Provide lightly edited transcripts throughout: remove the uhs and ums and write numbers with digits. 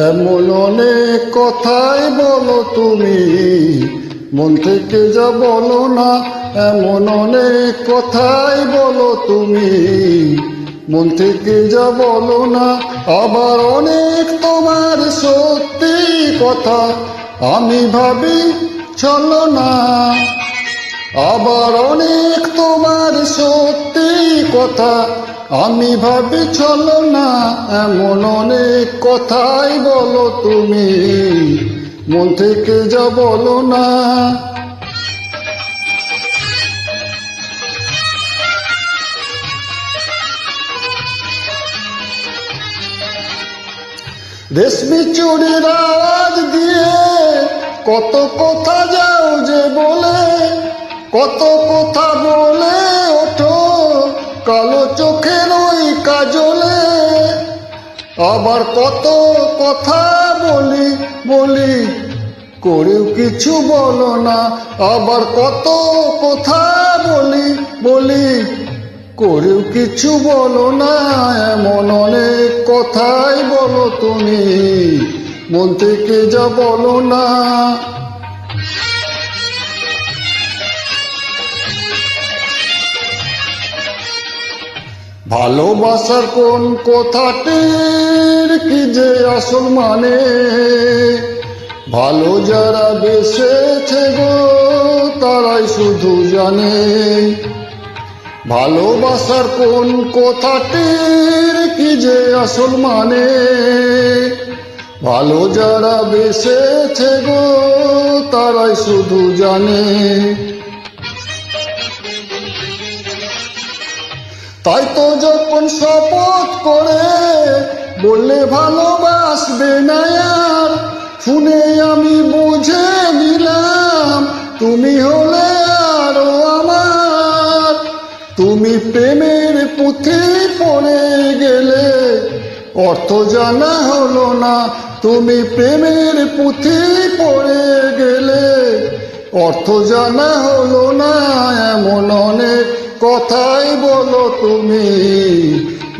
এমন অনেক কথাই বলো তুমি, মন থেকে যা বলো না। এমন অনেক কথাই বলো তুমি, মন থেকে যা বলো না। আবার অনেক তোমার সত্যি কথা আমি ভাবি চলো না। আবার অনেক তোমার সত্যি কথা আমি ভাবি চলো না। এমন অনেক কথাই বলো তুমি, মন থেকে যা বলো না। রেশমি চুড়ির আওয়াজ দিয়ে কত কথা যাও যে বলে, কত কথা বলে ওঠো কালো চোখের ওই কাজলে। আবার কত কথা বলি বলি করেও কিছু বলো না। আবার কত কথা বলি বলি করেও কিছু বলো না। এমন অনেক কথাই বলো তুমি, মন থেকে যা বলো না। ভালোবাসার কোন কথাটির কি যে আসল মানে, ভালো যারা বেসেছে গো তারাই শুধু জানে। ভালোবাসার কোন কথাটির কি যে আসল মানে, ভালো যারা বেসেছে গো তারাই শুধু জানে। তাই তো যখন শপথ করে বললে ভালোবাসবে না আর, শুনে আমি বুঝে নিলাম তুমি হলে আরো আমার। তুমি প্রেমের পুঁথি পড়ে গেলে অর্থ জানা হলো না। তুমি প্রেমের পুঁথি পড়ে গেলে অর্থ জানা হলো না। এমন অনেক কথাই বলো তুমি,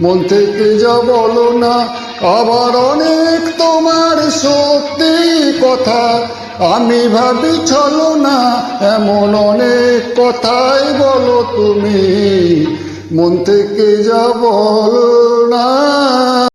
মন থেকে যা বলো না। আবার অনেক তোমার সত্যি কথা আমি ভাবি চলো না। এমন অনেক কথাই বলো তুমি, মন থেকে যা বলো